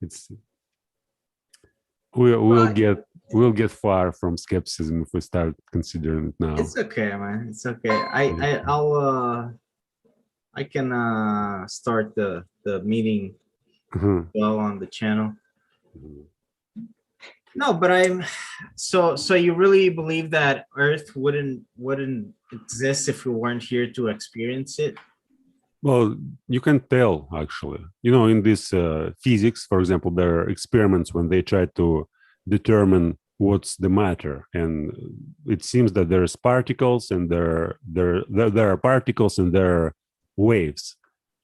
It's we'll Well, get far from skepticism if we start considering it now. it's okay, man. It's okay. I can start the meeting Mhm. well on the channel. No, but so you really believe that Earth wouldn't exist if we weren't here to experience it? Well, you can tell actually. You know, in this physics, for example, there are experiments when they try to determine what's the matter, and it seems that there's particles, and there are particles, and there are waves,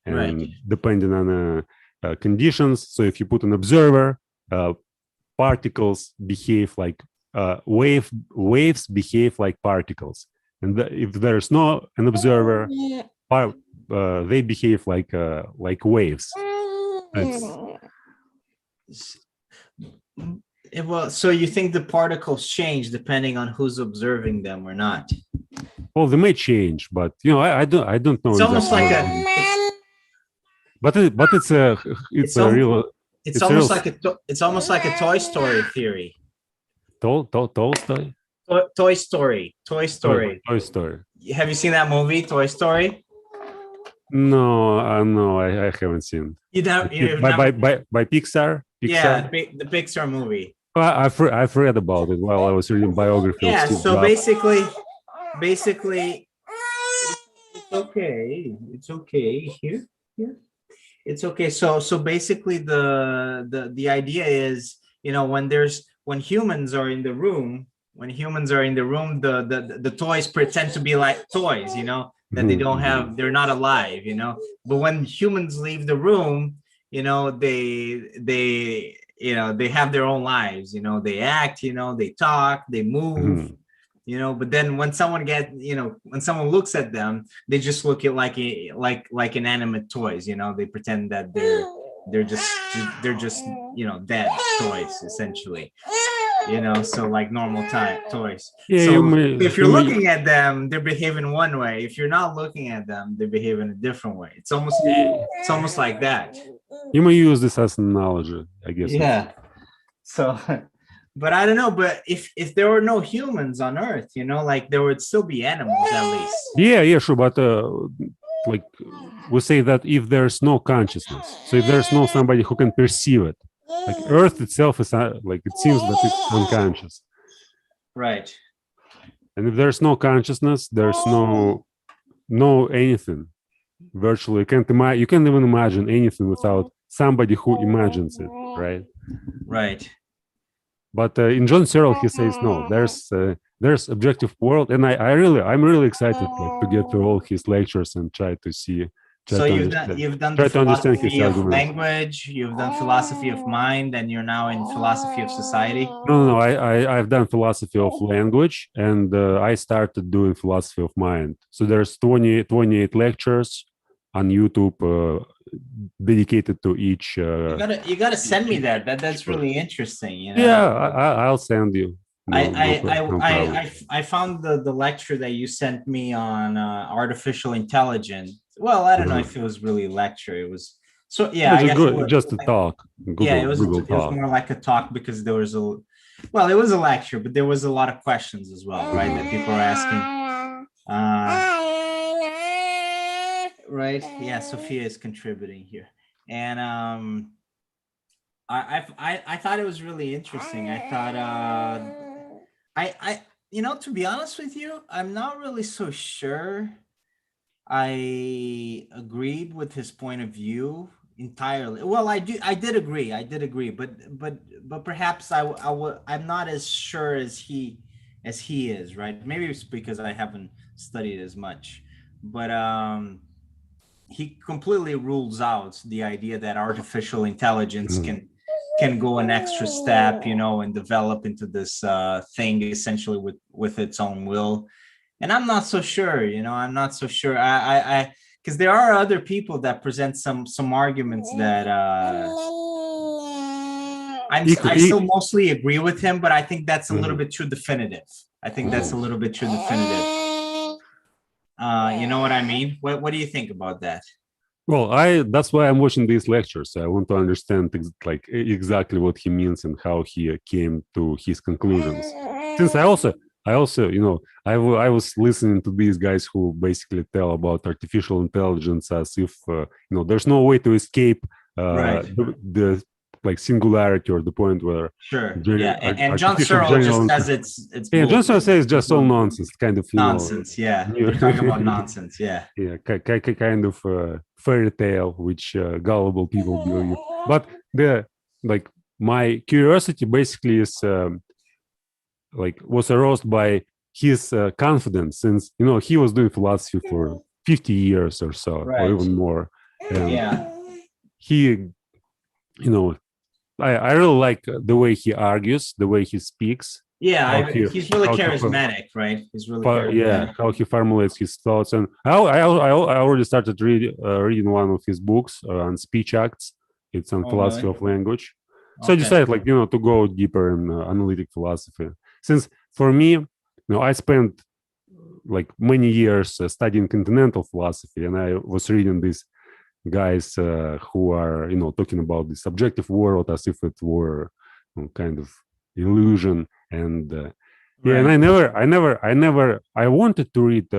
Right. and depending on conditions. So if you put an observer, particles behave like waves behave like particles, and if there's no an observer, they behave like waves. It's Well, so you think the particles change depending on who's observing them or not? well, they may change, but you know, I don't know It's almost exactly. like But it's it's a almost real it's it's a real almost like it's almost like a Toy Story theory. Tolstoy. Toy Story. Toy Story. Toy Story. Have you seen that movie, Toy Story? No, no, I haven't seen. You never, you've By never, Pixar. yeah, Pixar. the Pixar movie. I've read about it while I was reading biography of Yeah, Steve so Jobs. basically, it's okay. It's okay here. Here. It's okay. So basically, the idea is, when humans are in the room, the toys pretend to be like toys, that they don't have, they're not alive, But when humans leave the room, they have their own lives, they act, they talk, they move, but then when when someone looks at them, they just look at like inanimate toys, they pretend that they're just dead toys essentially, so like normal toys. Yeah, So if you're looking at them, they're behaving one way. If you're not looking at them, they behave in a different way. It's almost like that. you may use this as an analogy, I guess. Yeah. So but I don't know, but if there were no humans on Earth, like there would still be animals at least. Yeah, sure, but like we say that if there's no consciousness, so if there's no somebody who can perceive it, like Earth itself is like it seems that it's unconscious. Right. And if there's no consciousness, there's no anything. Virtually, you can't even imagine anything without somebody who imagines it, right? Right. But in John Searle, he says no. There's objective world, and I'm really excited to get through all his lectures and try to You've done try the to understand his philosophy of arguments. language, you've done philosophy of mind, and you're now in philosophy of society. No. I've done philosophy of language, and I started doing philosophy of mind. So there's 28 lectures on YouTube dedicated to each. You gotta send me that. That's really interesting. Yeah, I'll send you. I found the lecture that you sent me on artificial intelligence. Well, I don't know if it was really a lecture. It was I guess just a talk. It was more like a talk because there was it was a lecture, but there was a lot of questions as well, right? That people are asking. Right? Yeah, Sophia is contributing here, and I thought it was really interesting. I thought to be honest with you, I'm not really so sure I agreed with his point of view entirely. Well, I did agree, but perhaps I'm not as sure as he is, right? Maybe it's because I haven't studied as much, but he completely rules out the idea that artificial intelligence can go an extra step, and develop into this thing essentially with its own will. And I'm not so sure, I'm not so sure. I because there are other people that present some arguments that I still mostly agree with him, but I think that's a little bit too definitive. You know what I mean? What do you think about that? Well, I that's why I'm watching these lectures. I want to understand exactly what he means and how he came to his conclusions. Since I also, I was listening to these guys who basically tell about artificial intelligence as if there's no way to escape Right. the like singularity or the point where Sure. Yeah. And John artificial Searle general. just says it's Yeah, bull. Johnson says just all nonsense, kind of Nonsense. Yeah. new, They're talking about nonsense. Yeah. yeah, kind of fairy tale which gullible people believe. But the like my curiosity basically is was aroused by his confidence, since he was doing philosophy for 50 years or so, or Right. even more, and Yeah. he, I really like the way he argues, the way he speaks. Yeah. He's really charismatic, right? He's really charismatic. How he formulates his thoughts. And I already started reading one of his books on speech acts. It's on philosophy of language. So I decided, to go deeper in analytic philosophy. Since for me, I spent like many years studying continental philosophy, and I was reading these guys who are, talking about the subjective world as if it were kind of illusion. And yeah, and I wanted to read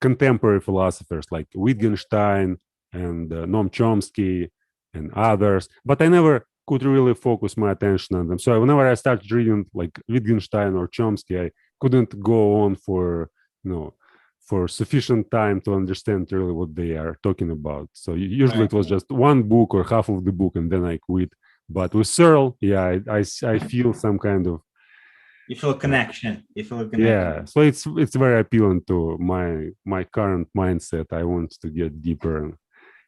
contemporary philosophers like Wittgenstein and Noam Chomsky and others, but I never could really focus my attention on them. So whenever I started reading like Wittgenstein or Chomsky, I couldn't go on for for sufficient time to understand really what they are talking about. So usually it was just one book or half of the book, and then I quit. But with Searle, yeah, I feel some kind of, you feel a connection. Yeah, so it's very appealing to my current mindset. I want to get deeper and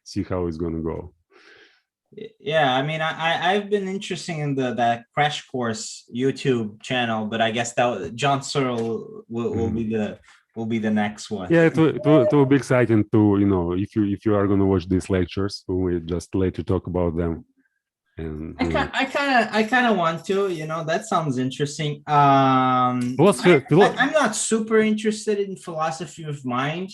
see how it's gonna go. Yeah, I mean, I've been interested in that Crash Course YouTube channel, but I guess that John Searle will be the next one. Yeah, it will be exciting to if you are gonna watch these lectures, we just later talk about them. And I kind of want to, that sounds interesting. I'm not super interested in philosophy of mind.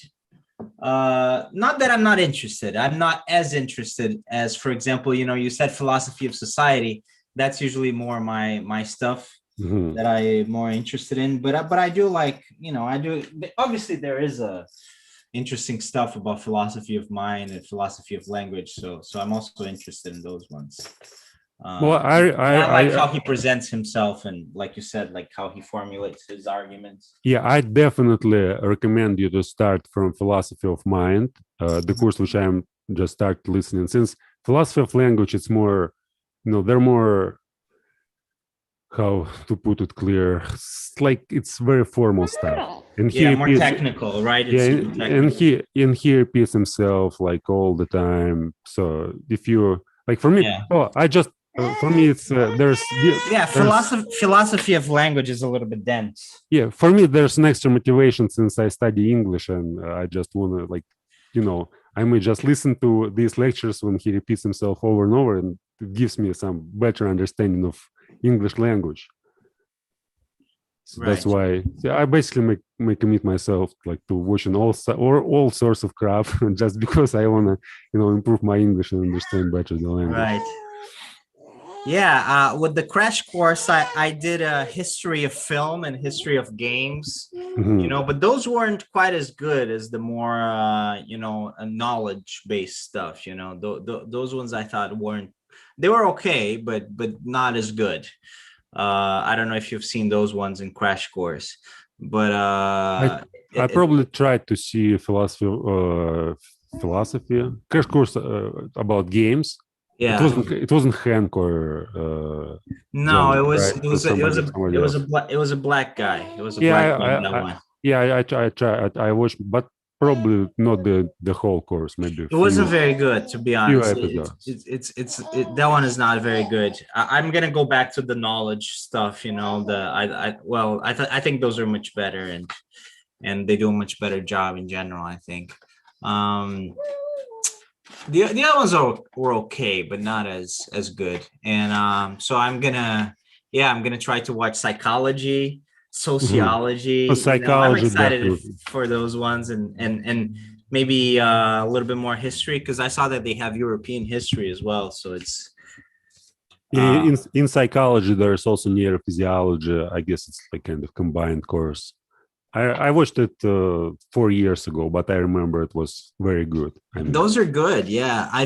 Not that I'm not interested. I'm not as interested as, for example, you said philosophy of society. That's usually more my stuff that I'm more interested in. But I do like, I do. Obviously, there is interesting stuff about philosophy of mind and philosophy of language. So I'm also interested in those ones. Well, I like how he presents himself, and like you said, like how he formulates his arguments. Yeah, I definitely recommend you to start from philosophy of mind, the course which I'm just started listening. Since philosophy of language, it's more, they're more, how to put it clear, it's very formal stuff. And more technical, right? And he repeats himself like all the time. So if you like, for me, for me, it's philosophy of language is a little bit dense. Yeah, for me, there's an extra motivation since I study English, and I just want to I may just listen to these lectures when he repeats himself over and over, and it gives me some better understanding of English language. So that's why I basically may commit myself to watching all sorts of crap just because I want to improve my English and understand better the language. Right. Yeah, with the Crash Course, I did a history of film and history of games, but those weren't quite as good as the more, knowledge-based stuff. Those ones I thought they were okay, but not as good. I don't know if you've seen those ones in Crash Course, but I probably tried to see philosophy Crash Course about games. Yeah, it wasn't Hank or no, John, it was right? it was a black guy. It was a black guy that one. Yeah, I tried. I watched, but probably not the whole course. Maybe it wasn't very good, to be honest. It's that one is not very good. I'm gonna go back to the knowledge stuff. I think those are much better, and they do a much better job in general, I think. The other ones were okay, but not as good. And so I'm gonna try to watch psychology, sociology. Psychology, I'm excited for those ones, and maybe a little bit more history, because I saw that they have European history as well. So it's in psychology, there's also neurophysiology. I guess it's like kind of combined course. I watched it 4 years ago, but I remember it was very good. I mean, those are good. Yeah, I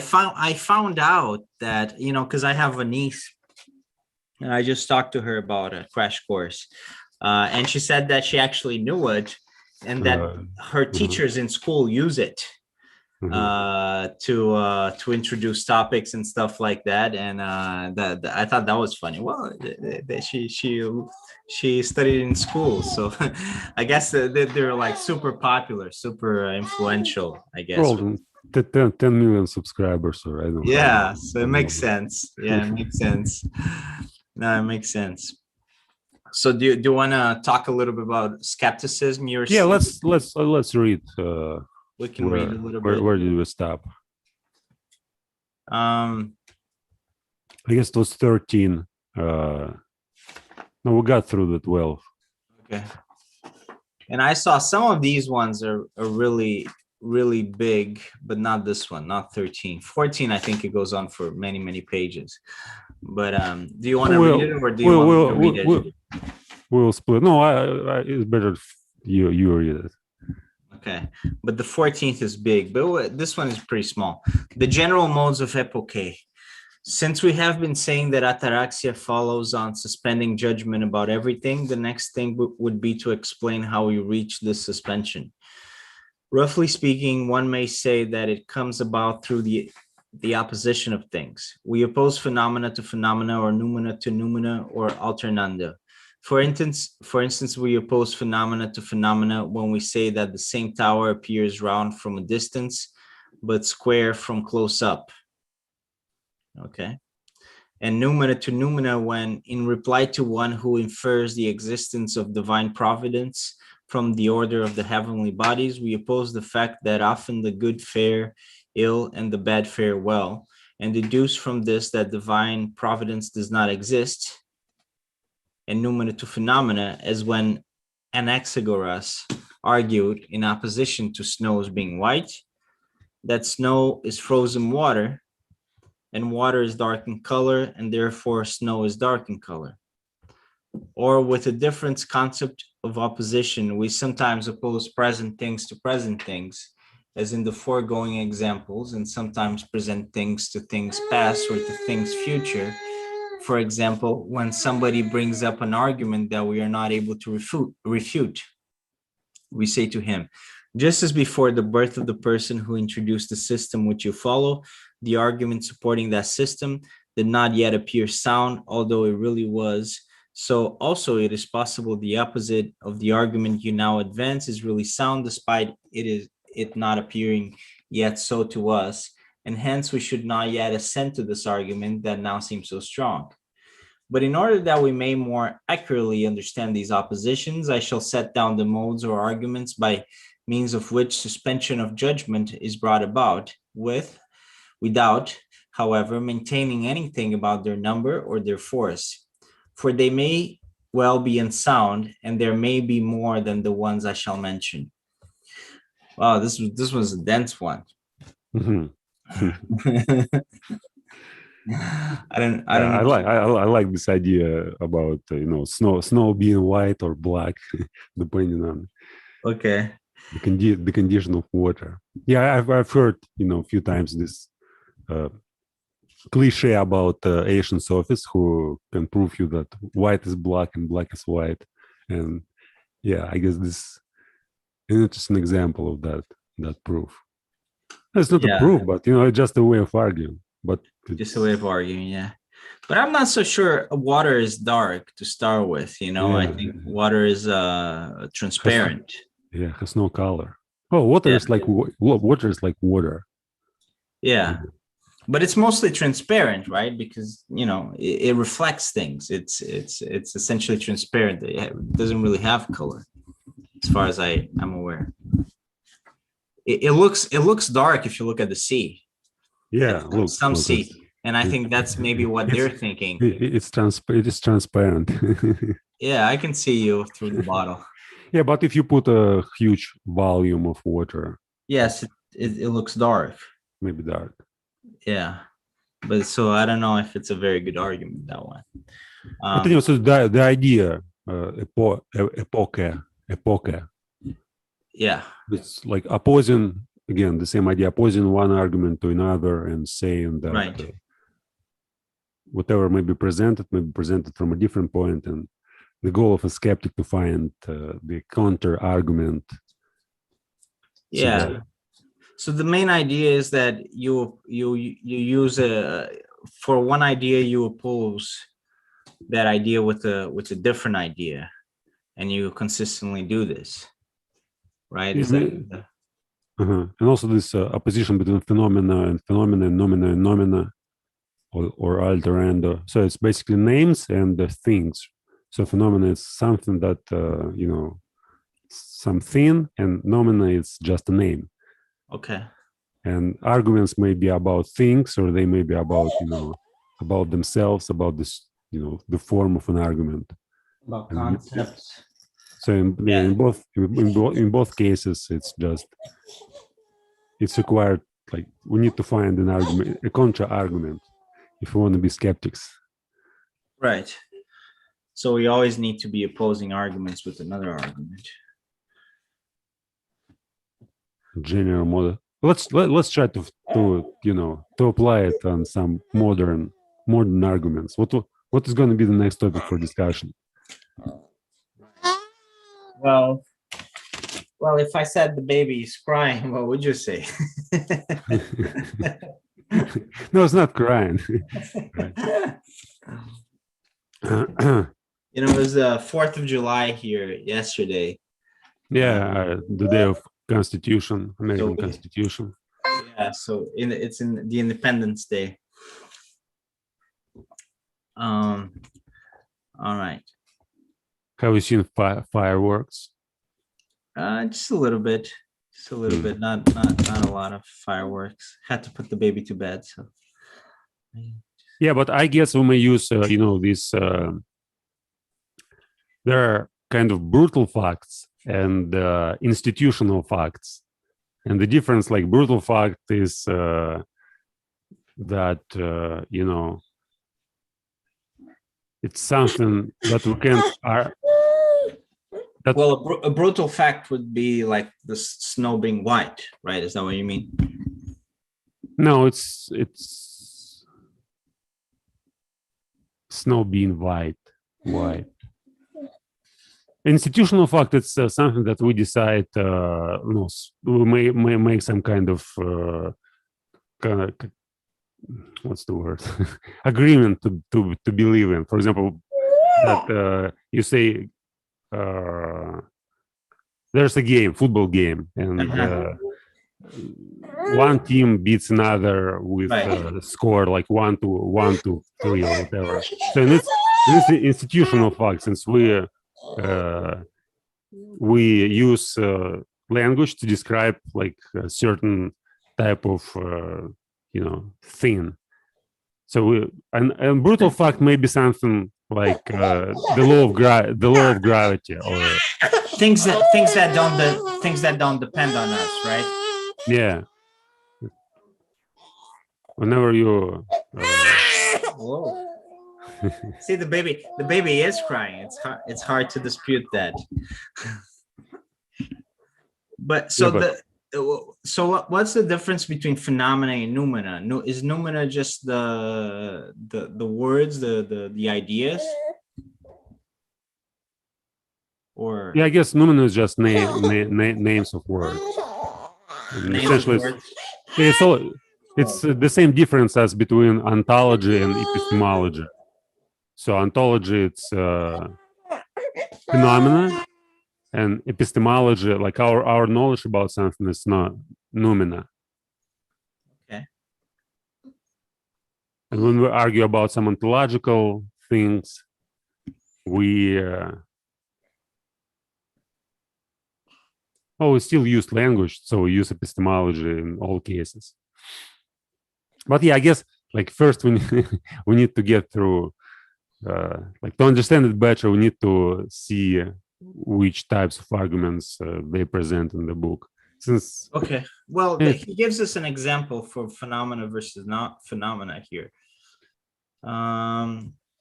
found out that, you know, because I have a niece, and I just talked to her about a crash course, and she said that she actually knew it, and that her teachers in school use it to introduce topics and stuff like that. And that I thought that was funny. Well, she studied in school, so I guess they're like super popular, super influential, I guess. well, 10 million subscribers, or I don't know. Yeah, so it makes sense. Yeah, it makes sense. No, it makes sense. So do you want to talk a little bit about skepticism? Yeah, let's read. We can read a little bit. Where did we stop? I guess it was 13. No, we got through the 12. Okay. And I saw some of these ones are really, really big, but not this one, not 13. 14, I think it goes on for many, many pages. But do you want to read it, or do you want me to read it? We'll split. No, it's better if you read it. Okay, but the 14th is big, but this one is pretty small. The general modes of epoche. Since we have been saying that ataraxia follows on suspending judgment about everything, the next thing would be to explain how we reach this suspension. Roughly speaking, one may say that it comes about through the opposition of things. We oppose phenomena to phenomena, or noumena to noumena, or alternanda. For instance, we oppose phenomena to phenomena when we say that the same tower appears round from a distance, but square from close up. Okay. And noumena to noumena when, in reply to one who infers the existence of divine providence from the order of the heavenly bodies, we oppose the fact that often the good fare ill and the bad fare well, and deduce from this that divine providence does not exist. And noumena to phenomena as when Anaxagoras argued, in opposition to snows being white, that snow is frozen water, and water is dark in color, and therefore snow is dark in color. Or with a different concept of opposition, we sometimes oppose present things to present things, as in the foregoing examples, and sometimes present things to things past or to things future. For example, when somebody brings up an argument that we are not able to refute, we say to him, just as before the birth of the person who introduced the system which you follow, the argument supporting that system did not yet appear sound, although it really was. So also it is possible the opposite of the argument you now advance is really sound, despite it not appearing yet so to us. And hence we should not yet assent to this argument that now seems so strong. But in order that we may more accurately understand these oppositions, I shall set down the modes or arguments by means of which suspension of judgment is brought about, without, however, maintaining anything about their number or their force. For they may well be unsound, and there may be more than the ones I shall mention. Wow, this was a dense one. Mm-hmm. I like this idea about snow being white or black, depending on okay the condition of water. Yeah, I've heard a few times this cliche about Asian sophists who can prove you that white is black and black is white, and yeah, I guess this is an interesting example of that proof. It's not a proof, but it's just a way of arguing. But just a way of arguing, yeah. But I'm not so sure water is dark to start with. I think water is transparent. Has no color. Oh, water is like water. Yeah, but it's mostly transparent, right? Because it reflects things. It's essentially transparent. It doesn't really have color, as far as I'm aware. It looks dark if you look at the sea. Yeah, some sea, and I think that's maybe what they're thinking. It is transparent. Yeah, I can see you through the bottle. Yeah, but if you put a huge volume of water, yes, it looks dark. maybe dark. Yeah, but so I don't know if it's a very good argument, that one. But anyway, so the idea, epoche, Yeah, it's like opposing, again, the same idea, opposing one argument to another and saying that right. whatever may be presented from a different point, and the goal of a skeptic to find the counter argument. Yeah. So the main idea is that you use for one idea you oppose that idea with a different idea, and you consistently do this, right? Is that And also this opposition between phenomena and nomina and nomina, or alterando. So it's basically names and things. So phenomena is something that something, and nomina is just a name. okay? And arguments may be about things, or they may be about about themselves, about this the form of an argument. About concepts. So in both cases, it's required, like, we need to find an argument, a contra argument, if we want to be skeptics. Right. So we always need to be opposing arguments with another argument. General model. Let's try to apply it on some modern arguments. What is going to be the next topic for discussion? Well, if I said the baby is crying, what would you say? No, it's not crying. It was the 4th of July here yesterday. Yeah, the day of Constitution, American Constitution. Yeah, so it's in the Independence Day. All right. Have you seen fireworks? Just a little bit. Not a lot of fireworks. Had to put the baby to bed, so. Yeah, but I guess we may use these. There are kind of brutal facts and institutional facts, and the difference, like, brutal fact is that it's something that we can't. Well, a brutal fact would be like the snow being white, right? Is that what you mean? No, it's snow being white. Institutional fact, it's something that we decide. We may make some kind of what's the word? Agreement to believe in. For example, that you say there's a football game, and one team beats another with a score like 1-3 or whatever. So it's the institutional fact, since we use language to describe, like, a certain type of thing. So and brutal fact may be something like the law of gravity, or things that don't depend on us, right? Yeah. Whenever you Whoa. See, the baby is crying. It's hard to dispute that. But so what's the difference between phenomena and noumena? Is noumena just the words, the ideas? Or I guess noumena is just names of words. Essentially, it's the same difference as between ontology and epistemology. So ontology, it's phenomena, and epistemology, like our knowledge about something, is not noumena. Okay. And when we argue about some ontological things, we still use language, so we use epistemology in all cases. But I guess, like, first we need to get through, like, to understand it better, we need to see which types of arguments they present in the book. since Okay. Well, it, he gives us an example for phenomena versus not phenomena here.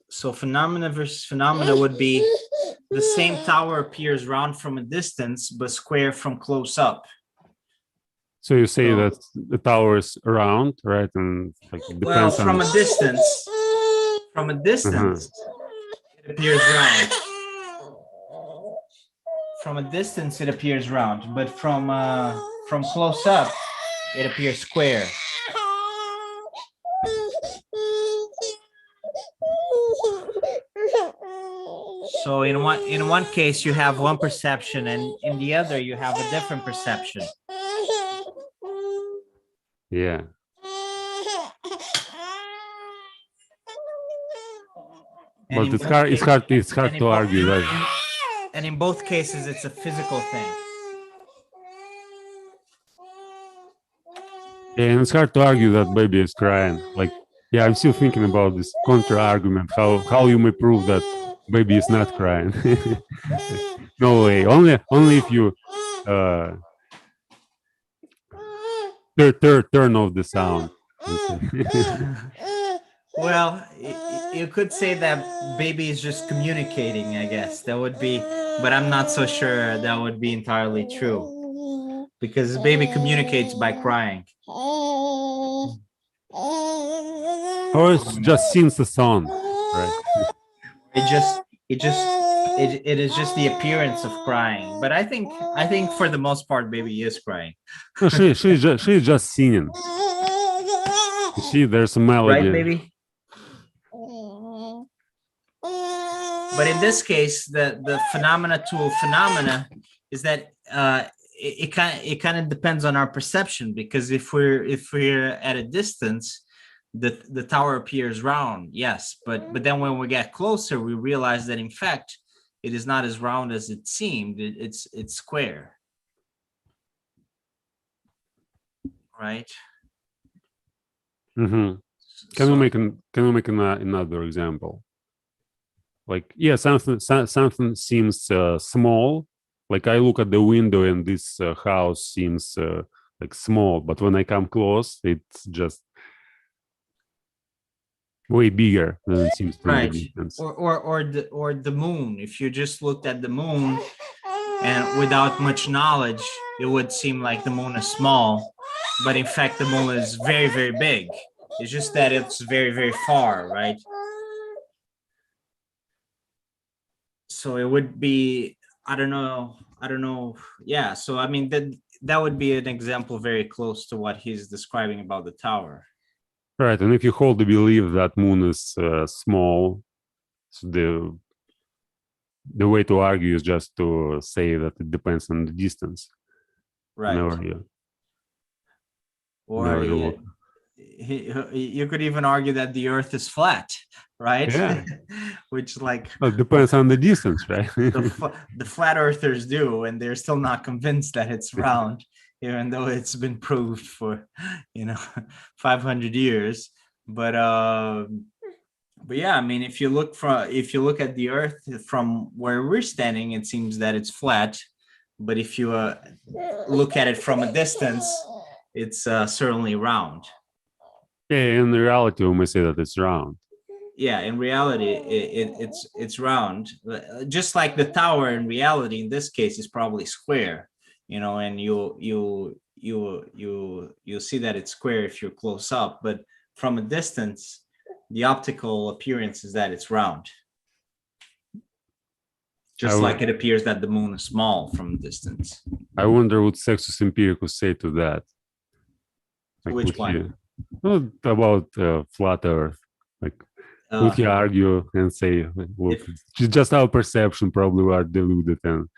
So phenomena versus phenomena would be the same tower appears round from a distance, but square from close up. so you say So, that the tower is round, right? And like it well, depends from on. a distance, from a Uh-huh. distance, it appears round. From a distance, it appears round, but from close up, it appears square. So in one case you have one perception, and in the other you have a different perception. Yeah. And But in it's both hard. It's cases, hard. It's hard to argue that. and in both cases, it's a physical thing. Yeah, and it's hard to argue that baby is crying. Like, yeah, I'm still thinking about this contra argument. How you may prove that baby is not crying? No way. Only if you uh turn off the sound. Well, you could say that baby is just communicating, I guess. That would be, but I'm not so sure that would be entirely true, because baby communicates by crying. Or it's just sings a song, right? It just, it is just the appearance of crying. But I think for the most part, baby is crying. No, she's just singing. You see, there's a Right, melody. baby? But in this case, the phenomena to a phenomena is that it kind of depends on our perception, because if we're at a distance, the tower appears round, yes, but then when we get closer, we realize that in fact it is not as round as it seemed. It's square, right? Mm-hmm. Can we make another example? Like, yeah, something seems small. Like I look at the window and this house seems like small, but when I come close, it's just way bigger than it seems from the Right. distance. Or the moon. If you just looked at the moon and without much knowledge, it would seem like the moon is small, but in fact the moon is very, very big. It's just that it's very, very far, right? So it would be, I don't know. Yeah, so I mean that would be an example very close to what he's describing about the tower. Right, and if you hold the belief that moon is small, so the way to argue is just to say that it depends on the distance. Right. Whenever you, Or whenever you look. you could even argue that the earth is flat, right? Yeah. Which, like, Well, it depends on the distance, right? the flat earthers do, and they're still not convinced that it's round, even though it's been proved for 500 years. But yeah, I mean, if you look at the earth from where we're standing, it seems that it's flat. But if you look at it from a distance, it's certainly round. Yeah, in reality, we may say that it's round. Yeah, in reality, it's round. Just like the tower, in reality, in this case, is probably square. And you see that it's square if you're close up, but from a distance, the optical appearance is that it's round. Just like it appears that the moon is small from a distance. I wonder what Sextus Empiricus say to that. Like, which one? About flat Earth. Like, would he argue and say, look, it's just our perception, probably we are deluded, and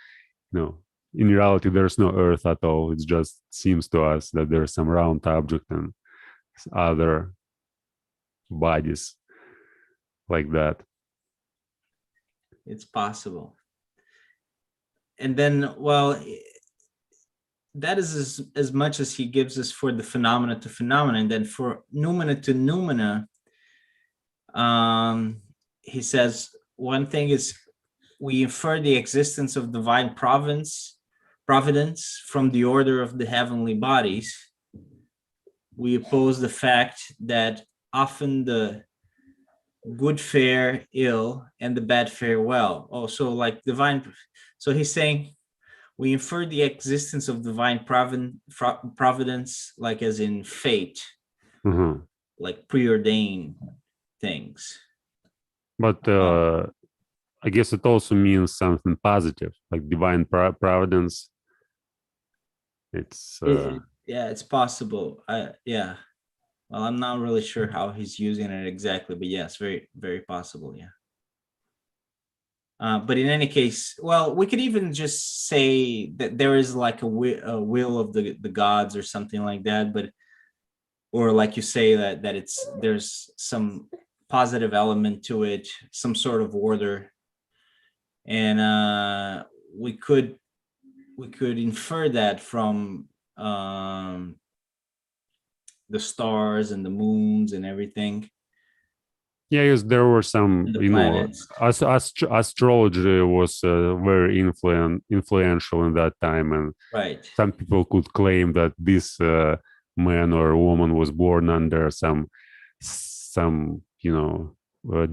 in reality, there's no Earth at all. It just seems to us that there's some round object and other bodies like that. It's possible. And then, well, that is as much as he gives us for the phenomena to phenomena. And then for noumena to noumena, he says one thing is we infer the existence of divine providence providence from the order of the heavenly bodies, we oppose the fact that often the good fare ill and the bad fare well. Also, like divine. So he's saying we infer the existence of divine providence, like as in fate, Mhm. like preordained things. But I guess it also means something positive, like divine providence. It's Yeah, it's possible. Yeah. Well, I'm not really sure how he's using it exactly, but yes, very, very possible. Yeah. But in any case, well, we could even just say that there is like a will of the gods or something like that. But or like you say that there's some positive element to it, some sort of order, and we could infer that from the stars and the moons and everything. yeah, yes, there were some, And the planets. astrology was very influential in that time, and Right. some people could claim that this man or woman was born under some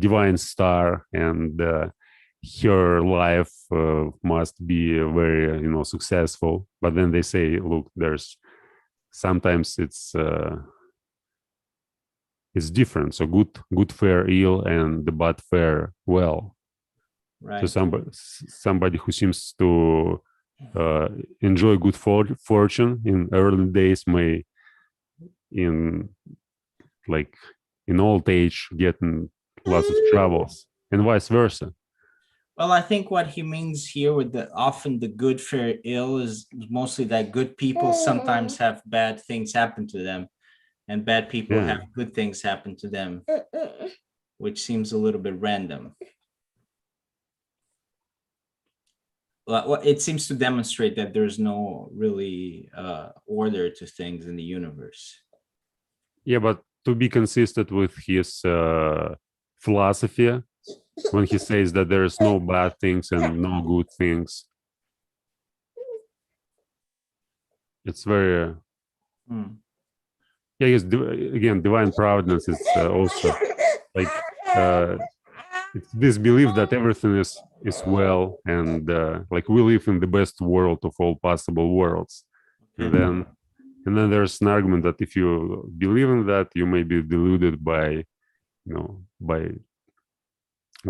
divine star, and her life must be very successful. But then they say, look, there's sometimes it's different. So good fare ill, and the bad fare well. Right. So somebody who seems to enjoy good fortune in early days may in old age get in lots of troubles, and vice versa. Well, I think what he means here with the often the good fare ill is mostly that good people sometimes have bad things happen to them, and bad people Yeah. have good things happen to them, which seems a little bit random. Well, it seems to demonstrate that there's no really order to things in the universe. Yeah, but to be consistent with his philosophy, when he says that there is no bad things and no good things, it's very yeah, yes. Again, divine providence is also like it's this belief that everything is well, and like we live in the best world of all possible worlds. And then there's an argument that if you believe in that, you may be deluded by by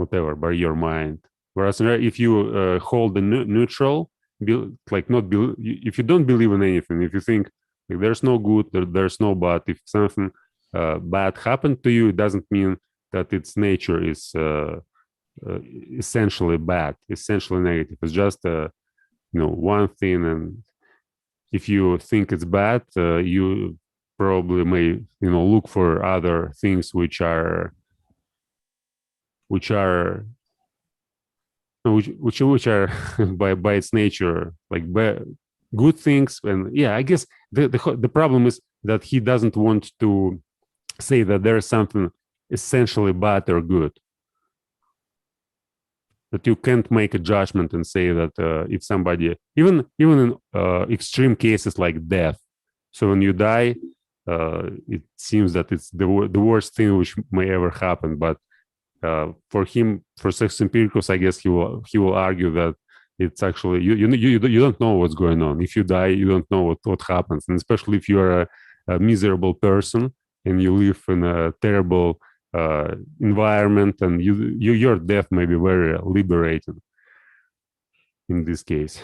whatever, by your mind. Whereas if you hold the neutral, if you don't believe in anything, if you think like, there's no good, there's no bad, if something bad happened to you, it doesn't mean that its nature is essentially bad, essentially negative. It's just one thing, and if you think it's bad, you probably may look for other things which are which are by its nature like good things. And yeah, I guess the problem is that he doesn't want to say that there's something essentially bad or good, that you can't make a judgment and say that if somebody even in extreme cases like death, so when you die, it seems that it's the worst thing which may ever happen. But for him, for sex empiricals, I guess he will argue that it's actually you don't know what's going on. If you die, you don't know what happens, and especially if you are a miserable person and you live in a terrible environment, and your death may be very liberating in this case.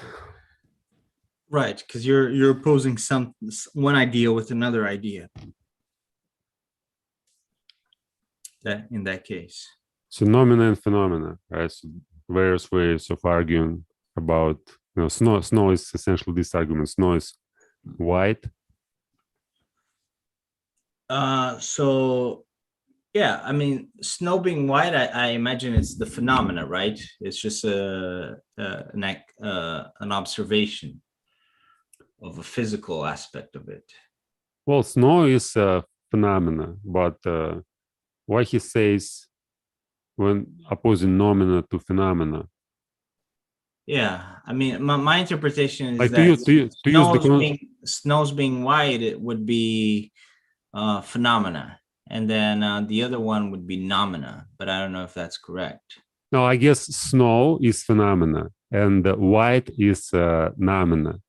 Right, because you're opposing one idea with another idea. That in that case. So nomina and phenomena, right? So various ways of arguing about snow is essentially this argument. Snow is white. So yeah, I mean, snow being white, I imagine it's the phenomena, right? It's just an observation of a physical aspect of it. Well, snow is a phenomena, but why he says when opposing nomina to phenomena? Yeah, I mean, my interpretation is Like that to use the snow's being white, it would be phenomena, and then the other one would be nomina, but I don't know if that's correct. no, I guess snow is phenomena and white is noumena.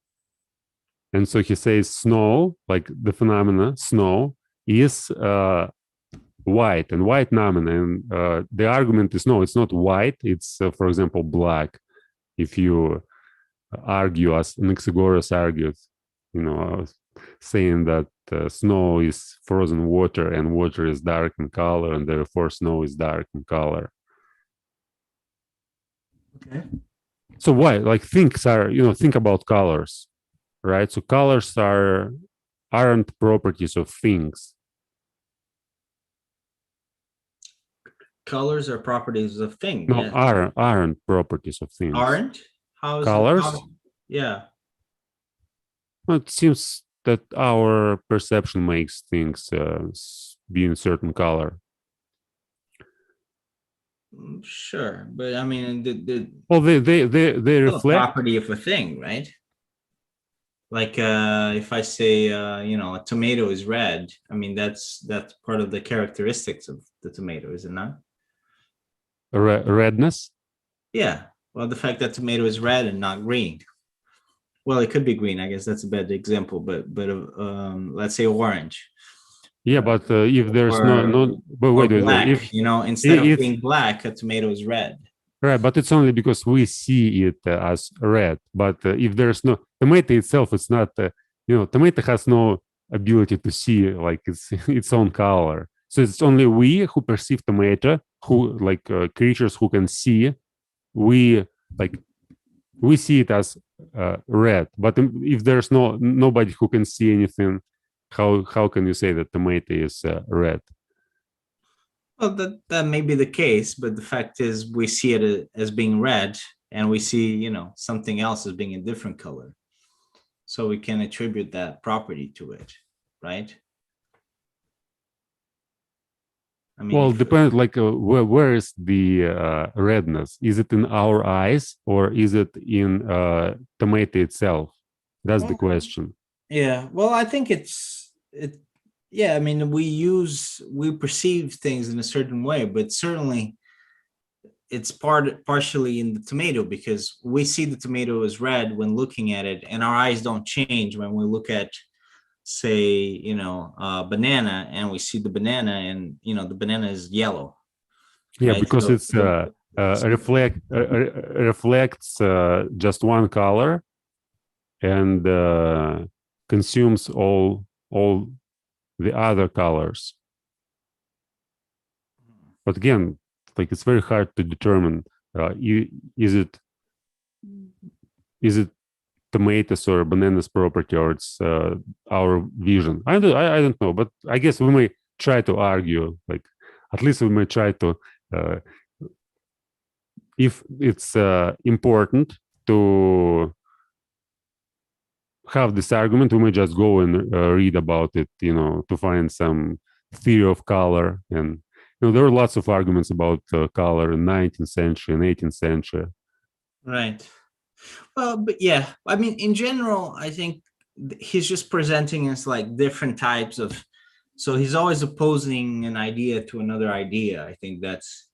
And so he says snow, like the phenomena, snow is white and white noumena. And the argument is no, it's not white. It's, for example, black. If you argue as Anaxagoras argued, saying that snow is frozen water and water is dark in color and therefore snow is dark in color. Okay. So why? Like things are, think about colors, right? So colors aren't properties of things. Colors are properties of things. No, Yes. aren't properties of things. Aren't? How is colors? Yeah. Well, it seems that our perception makes things be in certain color. Sure, but I mean, well, they reflect property of a thing, right? Like if I say a tomato is red, I mean that's part of the characteristics of the tomato, is it not? Redness. Yeah. Well, the fact that tomato is red and not green. Well, it could be green. I guess that's a bad example, but let's say orange. Yeah, but if there's but wait, if instead of being black, a tomato is red. Right, but it's only because we see it as red. But if there's no tomato itself, it's not. Tomato has no ability to see like its own color. So it's only we who perceive tomato, who like creatures who can see. We see it as red. But if there's nobody who can see anything, how can you say that tomato is red? Well, that may be the case, but the fact is we see it as being red, and we see something else as being a different color, so we can attribute that property to it, right? I mean, well, it depends. Like, where is the redness? Is it in our eyes or is it in tomato itself? That's the question. Yeah. Well, I think yeah, I mean, we perceive things in a certain way, but certainly it's partially in the tomato, because we see the tomato as red when looking at it, and our eyes don't change when we look at, say, banana, and we see the banana, and the banana is yellow. Yeah, right? Because it's reflects just one color and consumes all the other colors. But again, like it's very hard to determine is it tomatoes or bananas property, or it's our vision. I don't know, but I guess we may try to argue. Like at least we may try to. If it's important to have this argument, we may just go and read about it, to find some theory of color. And there were lots of arguments about color in 19th century and 18th century. Right. Well, but yeah, I mean, in general, I think he's just presenting us like different types of. So he's always opposing an idea to another idea. I think that's,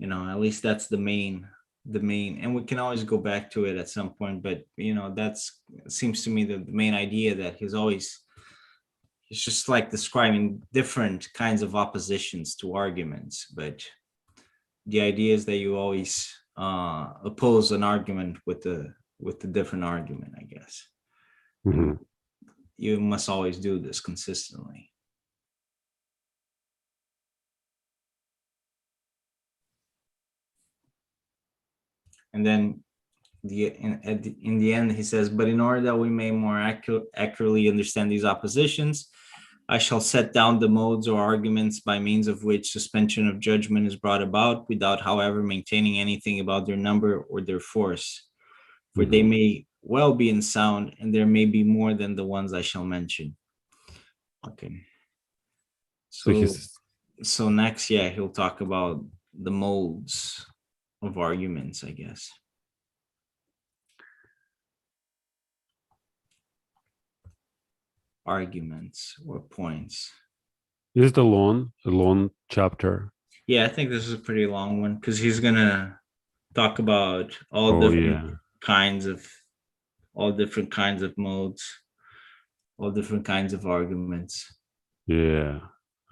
at least that's the main, and we can always go back to it at some point. But that's seems to me the main idea, that he's just like describing different kinds of oppositions to arguments. But the idea is that you always oppose an argument with the different argument, I guess. Mm-hmm. You must always do this consistently. And then in the end, he says, but in order that we may more accurately understand these oppositions, I shall set down the modes or arguments by means of which suspension of judgment is brought about, without, however, maintaining anything about their number or their force. For they may well be in sound, and there may be more than the ones I shall mention. Okay. So next, yeah, he'll talk about the modes of arguments, I guess. arguments or points. Is it a long chapter? Yeah, I think this is a pretty long one because he's gonna talk about all different kinds of modes, all different kinds of arguments. Yeah,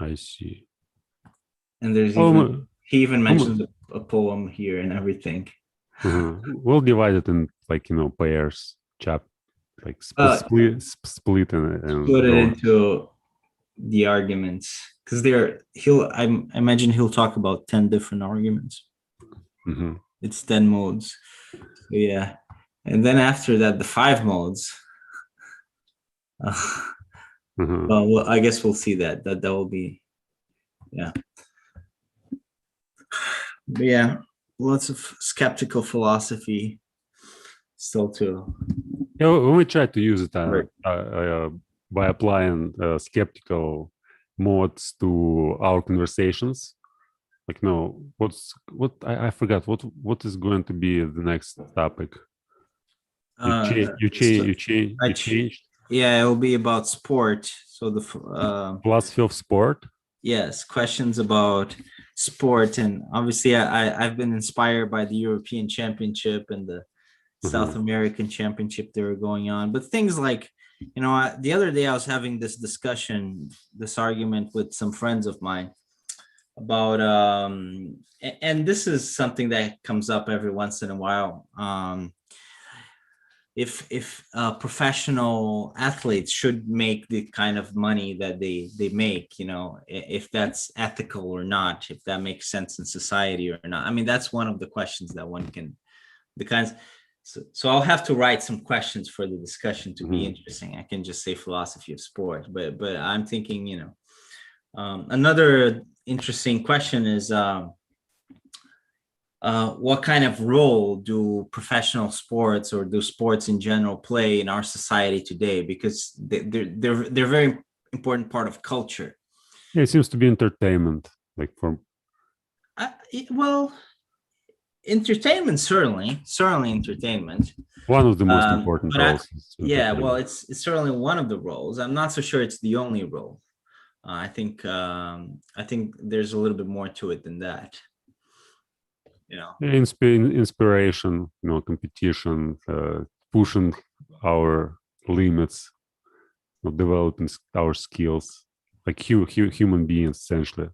I see. And there's Oh, he even mentions um, a poem here and everything. we'll divide it in pairs, like split Split and it go. into the arguments because I imagine he'll talk about 10 different arguments. Mhm. It's 10 modes. So yeah. And then after that, the 5 modes. Mhm. Well, I guess we'll see that will be, yeah. But yeah, lots of skeptical philosophy still to. Yeah, when we try to use it Right. by applying skeptical modes to our conversations, like no, what I forgot what is going to be the next topic. So You changed yeah, it'll be about sport. So philosophy of sport. yes, questions about sport, and obviously I've been inspired by the European Championship and the South Mhm. American Championship that were going on. But things like, the other day I was having this argument with some friends of mine about, and this is something that comes up every once in a while. If professional athletes should make the kind of money that they make, if that's ethical or not, if that makes sense in society or not. I mean, that's one of the questions that one can, the kinds. So I'll have to write some questions for the discussion to be Mhm. interesting. I can just say philosophy of sport, but I'm thinking, another interesting question is, what kind of role do professional sports or do sports in general play in our society today? Because they're a very important part of culture. Yeah, it seems to be entertainment, like for Well, entertainment, certainly entertainment. one of the most important But roles is yeah, well, entertainment. it's certainly one of the roles. I'm not so sure it's the only role. I think there's a little bit more to it than that. Inspiration, competition, pushing our limits, developing our skills, like human beings, essentially,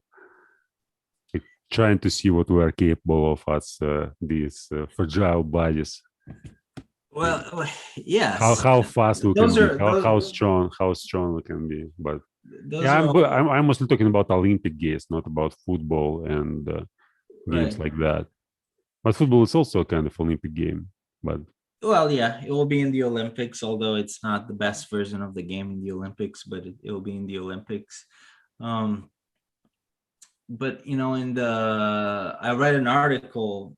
like trying to see what we are capable of as these fragile bodies. Well, How yes, fast we can those be, are how strong we can be. But those yeah, are all I'm mostly talking about Olympic games, not about football and games right. like that. But football is also a kind of Olympic game. But Well, yeah, it will be in the Olympics, although it's not the best version of the game in the Olympics, but it will be in the Olympics. Um, but in I read an article,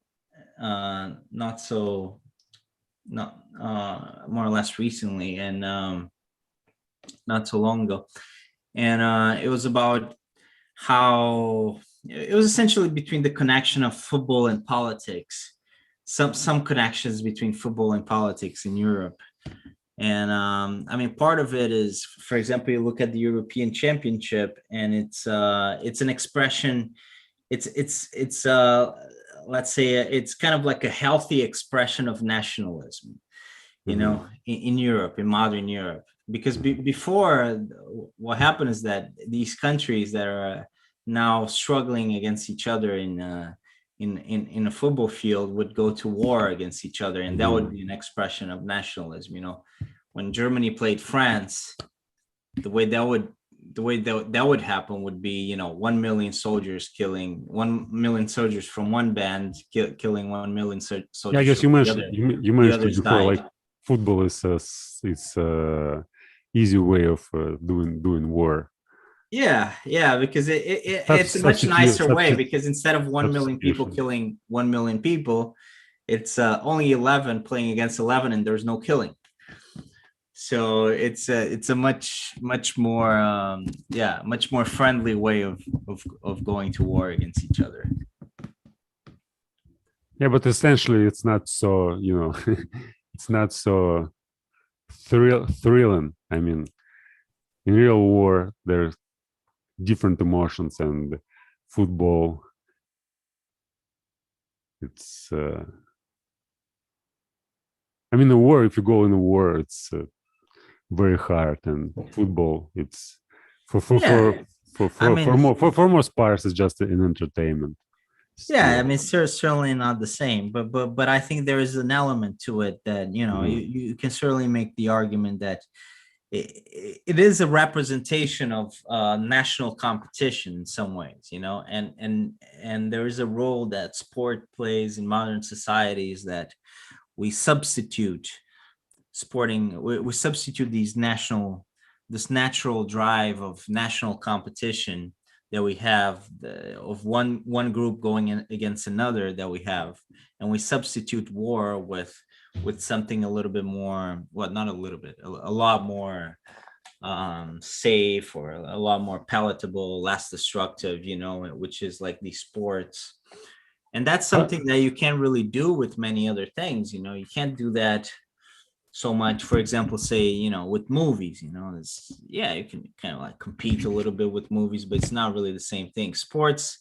not so not more or less recently, and not so long ago, and it was about how it was essentially between the connection of football and politics, some connections between football and politics in Europe. And I mean, part of it is, for example, you look at the European Championship, and it's an expression. It's let's say it's kind of like a healthy expression of nationalism, mhm. in Europe, in modern Europe. Because before, what happened is that these countries that are now struggling against each other in a football field would go to war against each other, and that would Mhm. be an expression of nationalism. When Germany played France, the way that would happen would be, 1 million soldiers killing 1 million soldiers from one band, killing 1 million Yeah, I soldiers guess from you the mentioned other. you The mentioned it other before. side. Like football is easy way of doing war. Yeah, because it's a much Substitute nicer way, because instead of 1 million people substitution. killing 1 million people, it's only 11 playing against 11, and there's no killing. So it's a much more much more friendly way of going to war against each other. Yeah, but essentially it's not so it's not so thrilling. I mean, in real war, there's different emotions, and football, it's I mean, the war, if you go in a war, it's very hard, and football, it's for for Yeah, for for I for, for mean, more for most parts, it's just an entertainment yeah, I still. mean, certainly not the same, but I think there is an element to it that you can certainly make the argument that it is a representation of national competition in some ways, and there is a role that sport plays in modern societies that we substitute we substitute this natural drive of national competition that we have of one group going in against another that we have, and we substitute war with something a little bit more, well, not a little bit, a lot more safe, or a lot more palatable, less destructive, which is like these sports. And that's something that you can't really do with many other things. You can't do that so much, for example, say, with movies, it's, yeah, you can kind of like compete a little bit with movies, but it's not really the same thing. Sports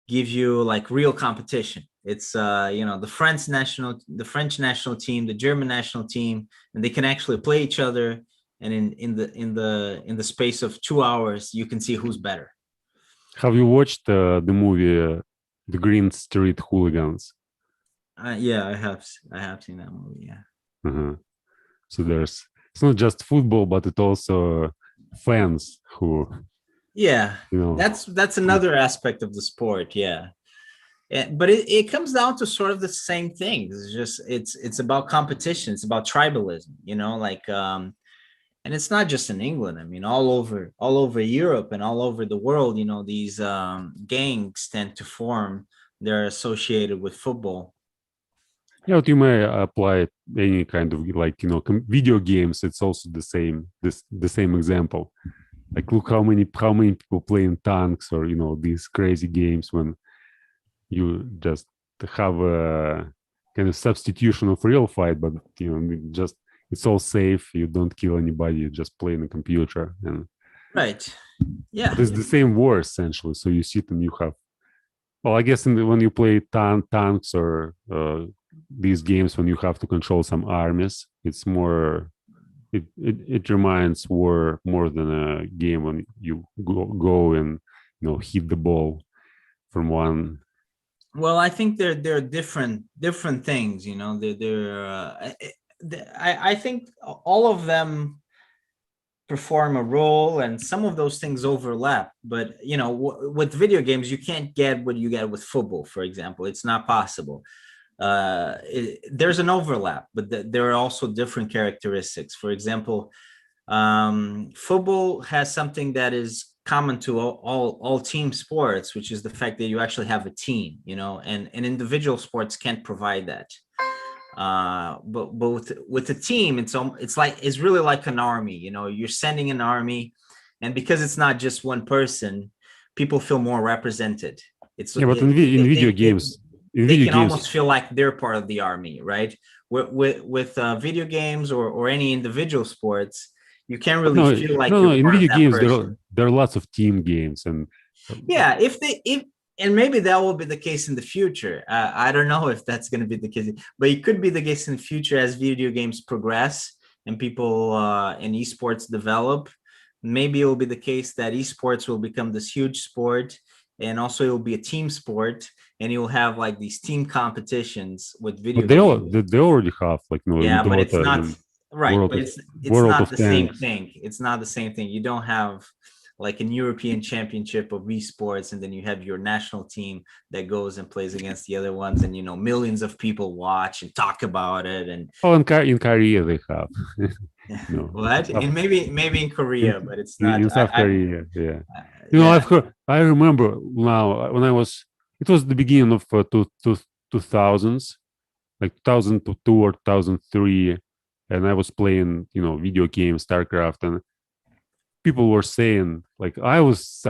give you like real competition. It's the French national team, the German national team, and they can actually play each other, and in the space of 2 hours you can see who's better. Have you watched the movie The Green Street Hooligans? Yeah, I have seen that movie. Yeah. Uh-huh. So it's not just football, but it also fans who, Yeah, you know, that's another aspect of the sport. Yeah. But it comes down to sort of the same thing. It's about competition. It's about tribalism, like and it's not just in England. I mean, all over Europe and all over the world, these gangs tend to form. They're associated with football. yeah, but you may apply any kind of like, video games. It's also the same example. Like, look how many people play in tanks, or these crazy games when you just have a kind of substitution of real fight, but just it's all safe. You don't kill anybody. You just play in a computer, and Right. Yeah. but it's the same war essentially. So you sit and you have, well, I guess when you play tanks or these games when you have to control some armies, it's more. It reminds war more than a game when you go and hit the ball from one. Well, I think they're different things. I think all of them perform a role, and some of those things overlap. But with video games, you can't get what you get with football, for example. It's not possible. There's an overlap, but there are also different characteristics. For example, football has something that is common to all team sports, which is the fact that you actually have a team, and individual sports can't provide that. But with the team, it's really like an army. You're sending an army, and because it's not just one person, people feel more represented. It's Yeah, but it, in they, video they, they, games, in they video can games, almost feel like they're part of the army, right? With video games or any individual sports, you can't really no, feel like no, you're in part of video that games person. there are lots of team games, and Yeah, if and maybe that will be the case in the future. I don't know if that's going to be the case, but it could be the case in the future as video games progress and people and esports develop. Maybe it will be the case that esports will become this huge sport, and also it will be a team sport, and you will have like these team competitions with video but they all games. they already have, like, in Yeah, but it's Dota, not in right. World But of it's World not of the same Tanks. thing. It's not the same thing. You don't have like an European championship of esports, and then you have your national team that goes and plays against the other ones, and millions of people watch and talk about it. And Oh, in Korea they have, what? South- And maybe in Korea, but it's not. in South Korea, yeah. Yeah, I've heard. I remember now when it was the beginning of 2000s, like 2002 or 2003, and I was playing, video games, StarCraft, and people were saying, like, I was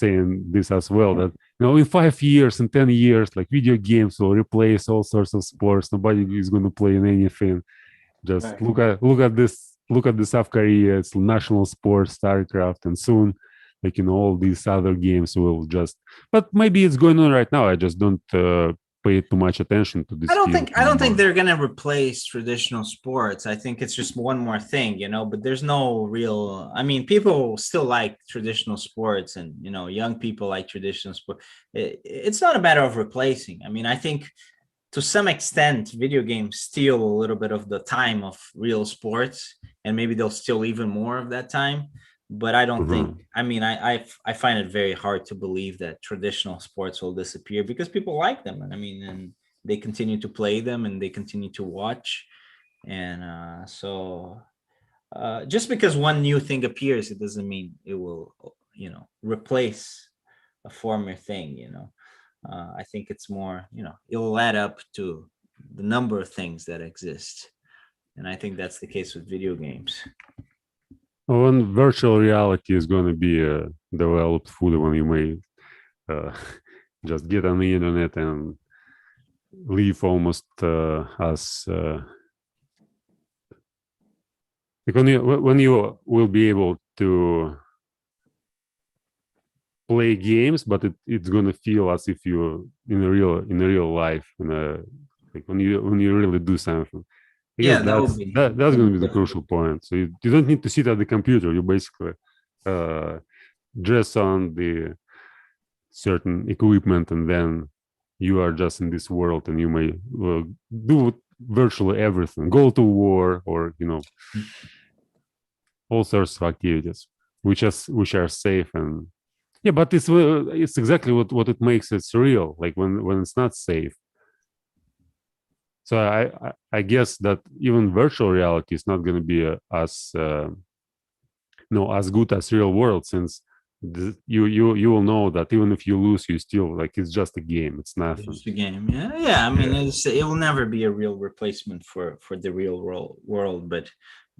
saying this as well, that in 5 years and 10 years, like, video games will replace all sorts of sports. Nobody is going to play in anything. Just right. look at this look at the South Korea, it's national sport, StarCraft, and soon, like, all these other games will just. But maybe it's going on right now. I just don't pay too much attention to this field I don't think anymore. they're gonna replace traditional sports. I think it's just one more thing, but there's no real, I mean, people still like traditional sports, and young people like traditional sport. It's not a matter of replacing. I mean, I think to some extent video games steal a little bit of the time of real sports, and maybe they'll steal even more of that time. But I don't think, Mhm. I mean, I find it very hard to believe that traditional sports will disappear, because people like them, and I mean, and they continue to play them, and they continue to watch. And just because one new thing appears, it doesn't mean it will replace a former thing. I think it's more, it'll add up to the number of things that exist. And I think that's the case with video games. When virtual reality is going to be developed fully, when you may uh, just get on the internet and live almost as like when you will be able to play games, but it's gonna feel as if you're in a real life, like when you really do something. I guess Yeah, that that's would be that's that'd gonna be be the different. crucial point. So you don't need to sit at the computer. You basically uh, dress on the certain equipment, and then you are just in this world, and you may do virtually everything. Go to war, or all sorts of activities, which are safe. And yeah, but it's exactly what it makes it surreal. Like when it's not safe. So I guess that even virtual reality is not going to be as no as good as real world, since you will know that even if you lose, you still, like, it's just a game. It's nothing. Just a game. Yeah, yeah. I mean, Yeah. it will never be a real replacement for the real world,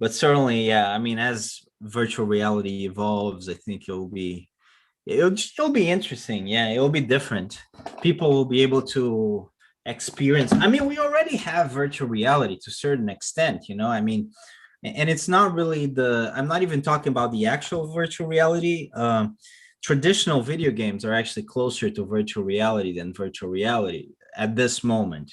but certainly, yeah. I mean, as virtual reality evolves, I think it'll be interesting. Yeah, it'll be different. People will be able to experience. I mean, we already have virtual reality to a certain extent. I mean, and it's not really I'm not even talking about the actual virtual reality. Traditional video games are actually closer to virtual reality than virtual reality at this moment,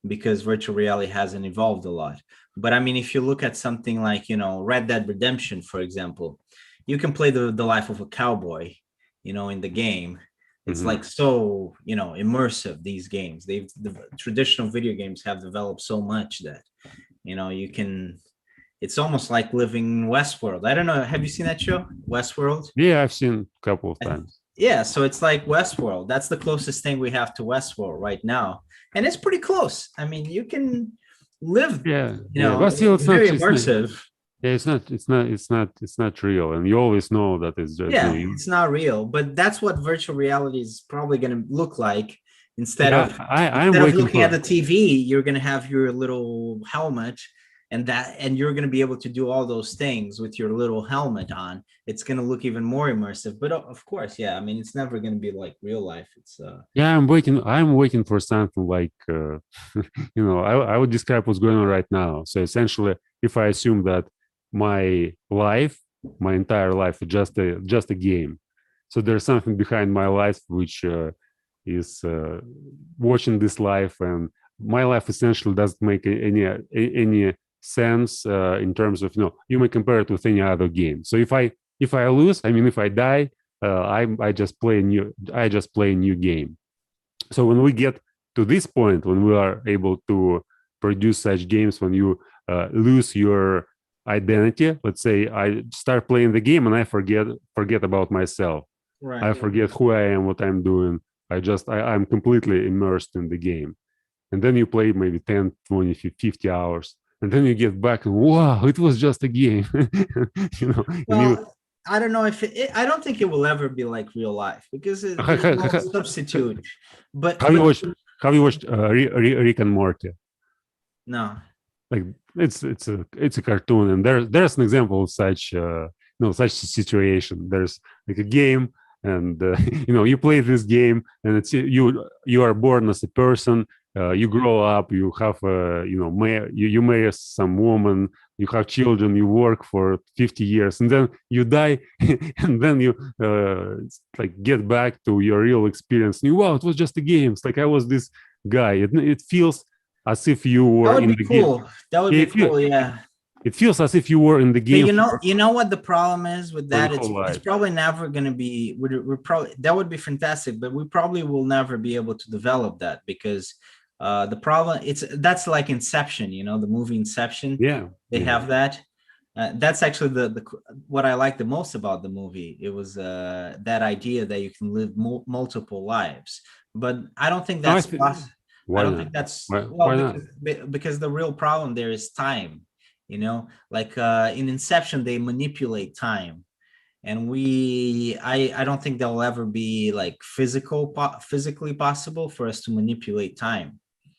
because virtual reality hasn't evolved a lot. But I mean, if you look at something like, Red Dead Redemption, for example, you can play the life of a cowboy, in the game. It's Hmm. like so, immersive, these games. The traditional video games have developed so much that, you can, it's almost like living in Westworld. I don't know. Have you seen that show, Westworld? Yeah, I've seen a couple of times. Yeah, so it's like Westworld. That's the closest thing we have to Westworld right now. And it's pretty close. I mean, you can live, Yeah, yeah, but still, very immersive. yeah, it's not real, and you always know that it's just Yeah, it's not real, but that's what virtual reality is probably going to look like. Instead yeah. of I'm instead of waiting looking at for. the TV, you're going to have your little helmet, and you're going to be able to do all those things with your little helmet on. It's going to look even more immersive. But of course, yeah, I mean, it's never going to be like real life. It's Yeah, I'm waiting for something like I would describe what's going on right now. So essentially, if I assume that my life, my entire life, is just a game, so there's something behind my life which is watching this life, and my life essentially doesn't make any sense in terms of, you may compare it with any other game. So if I lose, I mean, if I die, I just play a new game. So when we get to this point, when we are able to produce such games, when you lose your identity, let's say I start playing the game and I forget about myself. I right. forget who I am, what I'm doing. I'm completely immersed in the game. And then you play maybe 10, 20, 50 hours. And then you get back and wow, it was just a game. And you Well, I don't know if I don't think it will ever be like real life, because there's no substitute. But have you watched have you watched Rick and Morty? no, Like, it's a cartoon, and there's an example of such situation. There's like a game, and you play this game, and you are born as a person, you grow up, you have you marry some woman, you have children, you work for 50 years, and then you die, and then you like get back to your real experience, and wow, it was just a game. It's like I was this guy. It feels as if you That were would in be the game. cool. That would be cool. Yeah. It feels as if you were in the But game you know what the problem is with for your that? whole It's life. probably never going to be. We're probably that would be fantastic, but we probably will never be able to develop that because the problem that's like Inception. You know, the movie Inception. Yeah, They yeah. have that. That's actually the what I like the most about the movie. It was that idea that you can live multiple lives, but I don't think No, that's possible. I why don't not? think that's well Why not? because the real problem there is time. You know, like in Inception, they manipulate time, and I don't think there'll ever be like physically possible for us to manipulate time. You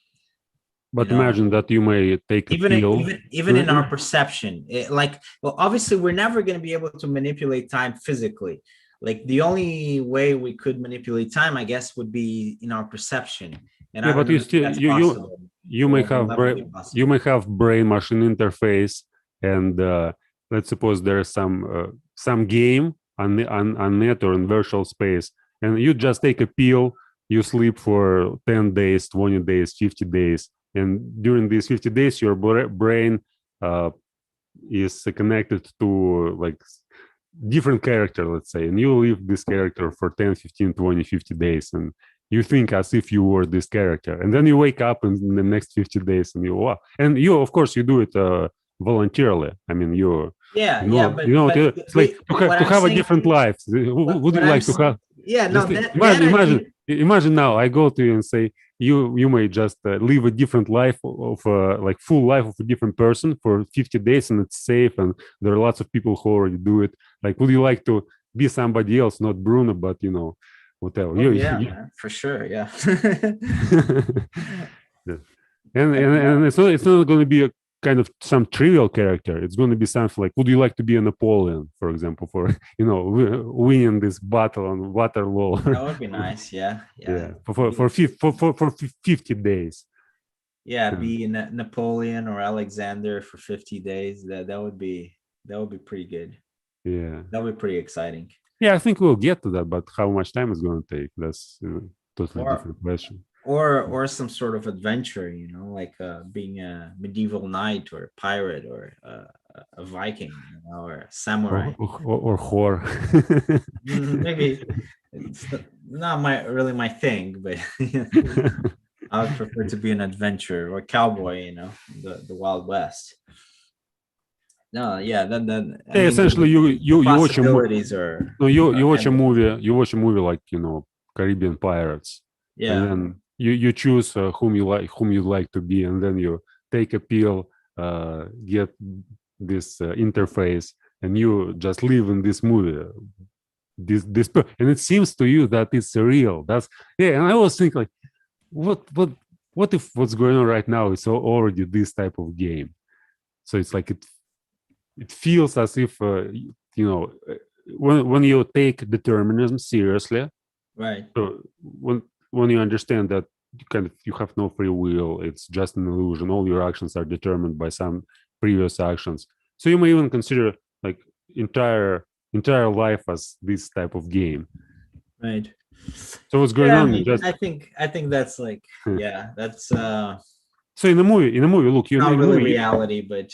But know, imagine that you may take a pill. even in our perception, like, well, obviously we're never going to be able to manipulate time physically. Like the only way we could manipulate time, I guess, would be in our perception, and Yeah, I don't but know you if still that's possible you may or have will ever be you possible. may have brain machine interface, and let's suppose there's some game on net or in virtual space, and you just take a pill, you sleep for 10 days, 20 days, 50 days, and during these 50 days your brain uh, is connected to like different character, let's say, and you live this character for 10, 15, 20, 50 days, and you think as if you were this character, and then you wake up in the next 50 days and you wow, and you of course you do it voluntarily. I mean, Yeah, yeah, it's like what to I'm have a saying, different life. Would what you I'm like to have yeah, no, just that idea. imagine now I go to you and say you may just live a different life of like full life of a different person for 50 days, and it's safe, and there are lots of people who already do it. Like, would you like to be somebody else, not Bruno, but whatever Oh yeah, man, for sure. Yeah. Yeah. and, But and no, and it's not going to be a kind of some trivial character. It's going to be something like, would you like to be a Napoleon, for example, for winning this battle on Waterloo? that would be nice. Yeah, yeah. Yeah, for 50 days. Yeah, Yeah. be Napoleon or Alexander for 50 days. That would be pretty good. Yeah, That would be pretty exciting. yeah, I think we'll get to that, but how much time is going to take? That's a totally Or different question. or some sort of adventure, you know, like being a medieval knight or a pirate or a Viking, you know, or a samurai. Or whore. Maybe it's not my thing, but I would prefer to be an adventurer or cowboy, you know, the Wild West. No, yeah, then I Yeah, mean essentially, the you watch possibilities are, no, you watch a endless. movie. You watch a movie like Caribbean Pirates, and Yeah, then you choose whom you like to be, and then you take a pill, get this interface, and you just live in this movie. And it seems to you that it's real. That's yeah. And I always think like, what if what's going on right now is already this type of game? So it's like it feels as if you know when you take determinism seriously, right. so when you understand that you have no free will, it's just an illusion, all your actions are determined by some previous actions, so you may even consider like entire life as this type of game. Right. So what's going Yeah, I on mean, just I think that's like, yeah, that's so in the movie look you not in the really movie. reality, but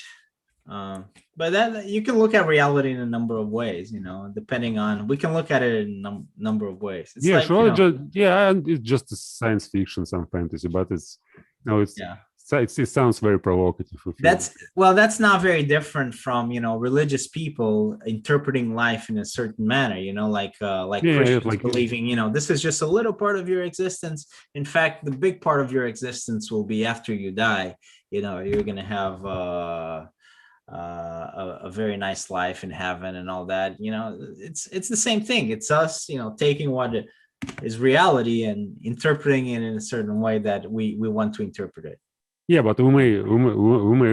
that you can look at reality in a number of ways, you know, depending on we can look at it in a number of ways. It's Yeah, like, you sure. know, And it's just a science fiction, some fantasy, but it's no, yeah. it sounds very provocative. If you, That's not very different from, you know, religious people interpreting life in a certain manner, you know, like yeah, it's Christians like believing, you know, this is just a little part of your existence. In fact, the big part of your existence will be after you die. You know, you're gonna have a very nice life in heaven and all that. You know, it's the same thing. It's us, you know, taking what is reality and interpreting it in a certain way that we want to interpret it. yeah, but we may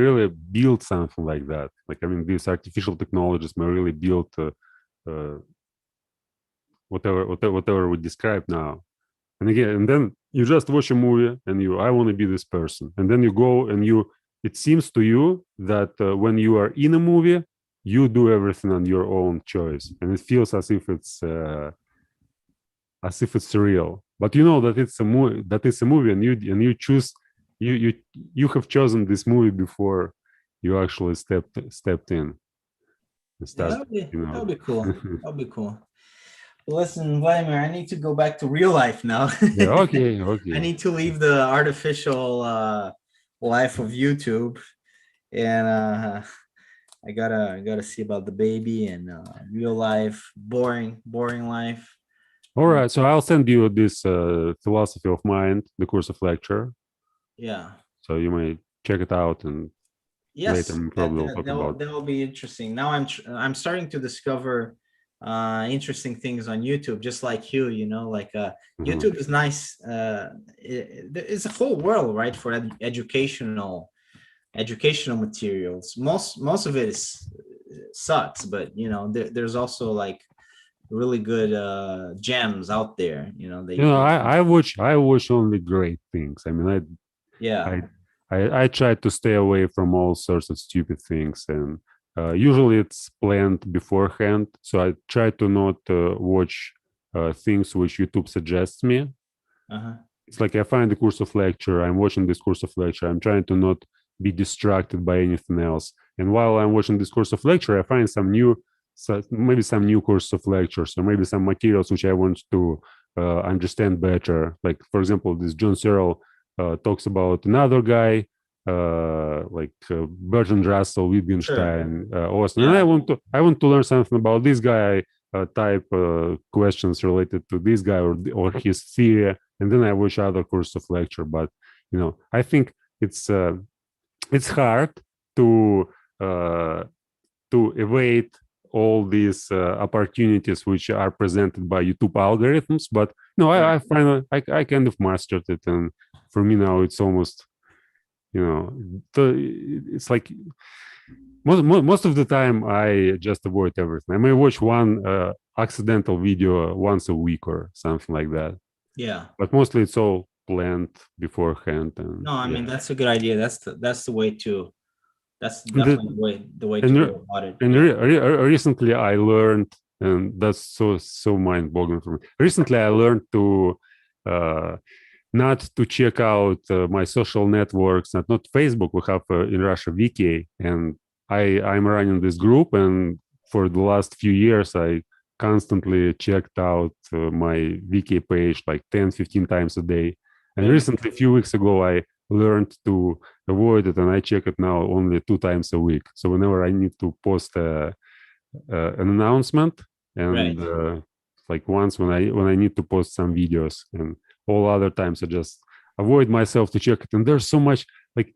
really build something like that. Like, I mean, these artificial technologies may really build uh, whatever we describe now. and again, and then you just watch a movie and I want to be this person, and then you go and it seems to you that when you are in a movie, you do everything on your own choice, and it feels as if it's real. But you know that it's a movie, and you choose, you have chosen this movie before you actually stepped in and Yeah, start, that would be cool. That would be cool. Listen, Vladimir, I need to go back to real life now. Yeah, okay, I okay. need to leave the artificial life of YouTube, and I gotta see about the baby and real life, boring life. All right, so I'll send you this philosophy of mind, the course of lecture, Yeah. so you may check it out, and later Yes, we that probably will talk about. that will be interesting. Now I'm starting to discover interesting things on YouTube, just like you. Like Mhm. YouTube is nice. It's a whole world, right, for educational materials. Most of it sucks, but there's also like really good gems out there. That you can. I watch only great things. I mean, Yeah. I try to stay away from all sorts of stupid things, and usually it's planned beforehand. So I try to not watch things which YouTube suggests me. Uh-huh. It's like I find the course of lecture, I'm watching this course of lecture, I'm trying to not be distracted by anything else. And while I'm watching this course of lecture, I find maybe some new course of lectures, or maybe some materials which I want to understand better. Like, for example, this John Searle talks about another guy, like Bertrand Russell, Sure. Wittgenstein, Austin, and Yeah. I want to learn something about this guy. Type questions related to this guy or his theory, and then I watch other course of lecture. But I think it's hard to uh, evade all these opportunities which are presented by YouTube algorithms. But no, Right. I find I kind of mastered it, and for me now it's almost you know it's like most of the time I just avoid everything. I may watch one accidental video once a week or something like that, Yeah. but mostly it's all planned beforehand. And No, I mean yeah, that's a good idea. That's the way to. That's and definitely the way to and go about it. and Yeah. recently I learned, and that's so mind-boggling for me. Recently I learned to uh, not to check out my social networks, not Facebook. We have in Russia Wiki, and I'm running this group, and for the last few years I constantly checked out my Wiki page like 10-15 times a day. And Very recently, a few weeks ago, I learned to avoid it, and I check it now only 2 times a week. So whenever I need to post an announcement, and right. like once when I need to post some videos, and all other times I just avoid myself to check it. And there's so much, like,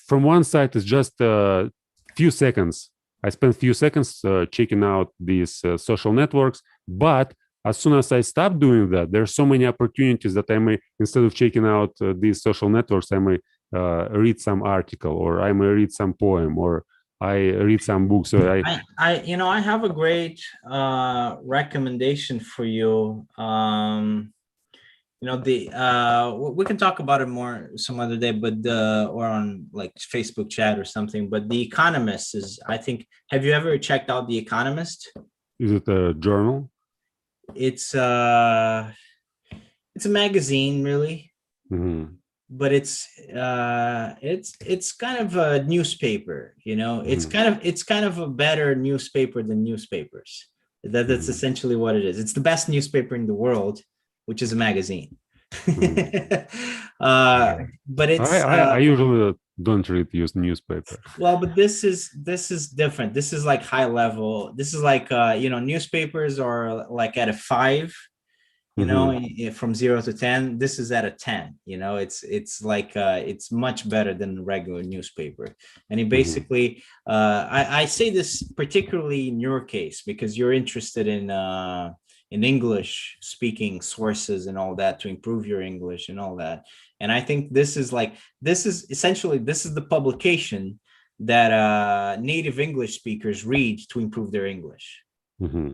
from one side it's just a few seconds. I spend few seconds checking out these social networks, but as soon as I stop doing that, there's so many opportunities that I may, instead of checking out these social networks, I may read some article, or I may read some poem, or I read some books. So I have a great recommendation for you. We can talk about it more some other day, but or on like Facebook chat or something. But The Economist is, I think, have you ever checked out The Economist? is it a journal? It's uh it's a magazine, really, Mm-hmm. but it's kind of a newspaper. It's Mm-hmm. kind of a better newspaper than newspapers. That's Mm-hmm. essentially what it is. It's the best newspaper in the world, which is a magazine. Mm-hmm. uh Yeah. but I, it's I I usually don't read use newspaper. well, but this is different. This is like high level. This is like newspapers are like at a 5, Mm-hmm. from 0 to 10. This is at a 10. It's like it's much better than a regular newspaper. And it Mm-hmm. basically, I say this particularly in your case because you're interested in English speaking sources and all that, to improve your English and all that. And I think this is the publication that native English speakers read to improve their English. Mm-hmm.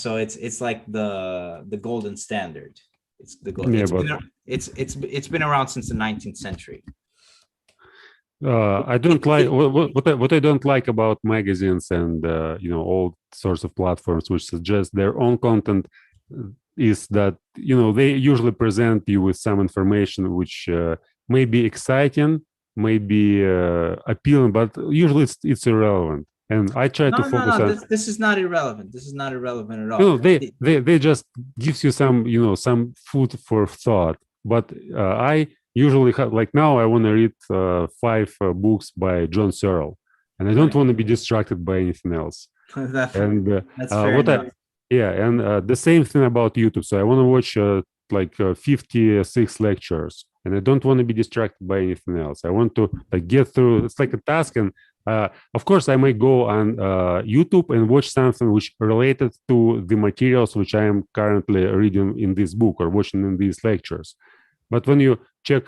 So it's like the golden standard. It's the gold. Yeah, It's but been it's been around since the 19th century. I don't like what I don't like about magazines and all sorts of platforms which suggest their own content is that they usually present you with some information which may be exciting, may be appealing, but usually it's irrelevant. And I try to focus on This is not irrelevant. This is not irrelevant at all. they just gives you some food for thought. But I usually have, like now I want to read 5 books by John Searle, and I don't want to be distracted by anything else. That's fair enough. And the same thing about YouTube. So I want to watch 56 lectures, and I don't want to be distracted by anything else. I want to get through. It's like a task, and of course, I might go on YouTube and watch something which related to the materials which I am currently reading in this book or watching in these lectures. But when you get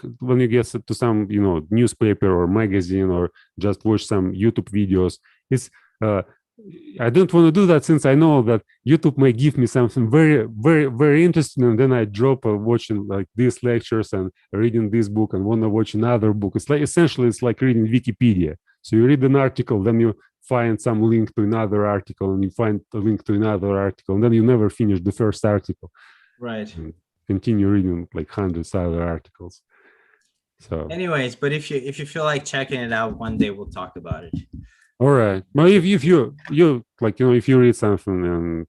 to some, newspaper or magazine or just watch some YouTube videos, it's I don't want to do that, since I know that YouTube may give me something very, very, very interesting, and then I drop watching like these lectures and reading this book and want to watch another book. It's like essentially it's like reading Wikipedia. So you read an article, then you find some link to another article, and you find a link to another article, and then you never finish the first article. Right. And continue reading like hundreds of other articles. So anyways, but if you feel like checking it out one day, we'll talk about it. All right. Well, if you if you read something and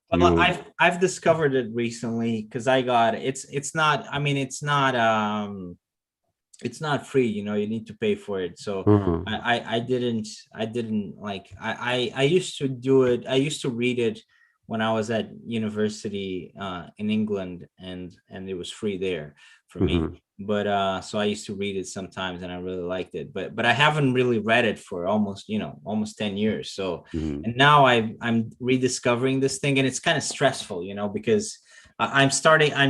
I've discovered it recently because I got it's not, I mean, it's not free, you need to pay for it. So I didn't like, I used to do it. I used to read it when I was at university in England, and it was free there for me. But so I used to read it sometimes, and I really liked it. But I haven't really read it for almost 10 years. So and now I'm rediscovering this thing, and it's kind of stressful, because I'm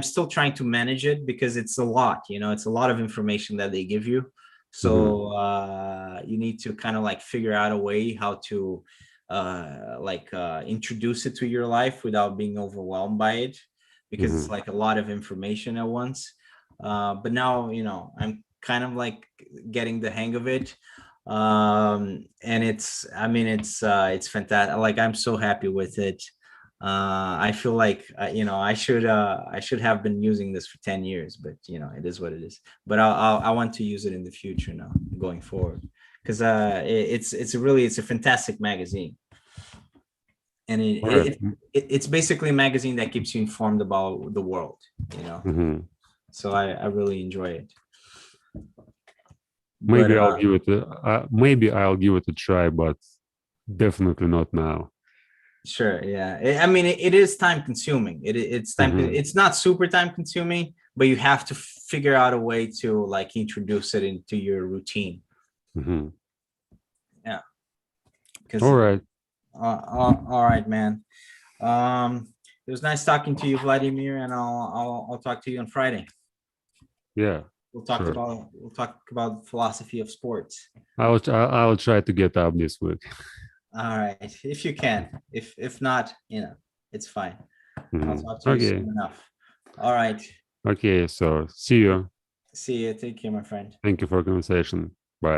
still trying to manage it, because it's a lot, it's a lot of information that they give you. So you need to kind of like figure out a way how to introduce it to your life without being overwhelmed by it, because it's like a lot of information at once. But now, I'm kind of like getting the hang of it. And it's fantastic. Like, I'm so happy with it. I feel like, I should have been using this for 10 years, but it is what it is. But I want to use it in the future now, going forward, because it's a fantastic magazine. And it's basically a magazine that keeps you informed about the world, So I really enjoy it. Maybe I'll give it a try, but definitely not now. Sure, yeah. I mean, it is time consuming. It's time. It's not super time consuming, but you have to figure out a way to like introduce it into your routine. Yeah. All right. All right, man. It was nice talking to you, Vladimir, and I'll talk to you on Friday. Yeah. We'll talk about philosophy of sports. I'll try to get up this week. All right, if you can. If not, it's fine. I'll talk to you soon enough. All right. Okay, so see you. See you. Take care, my friend. Thank you for the conversation. Bye.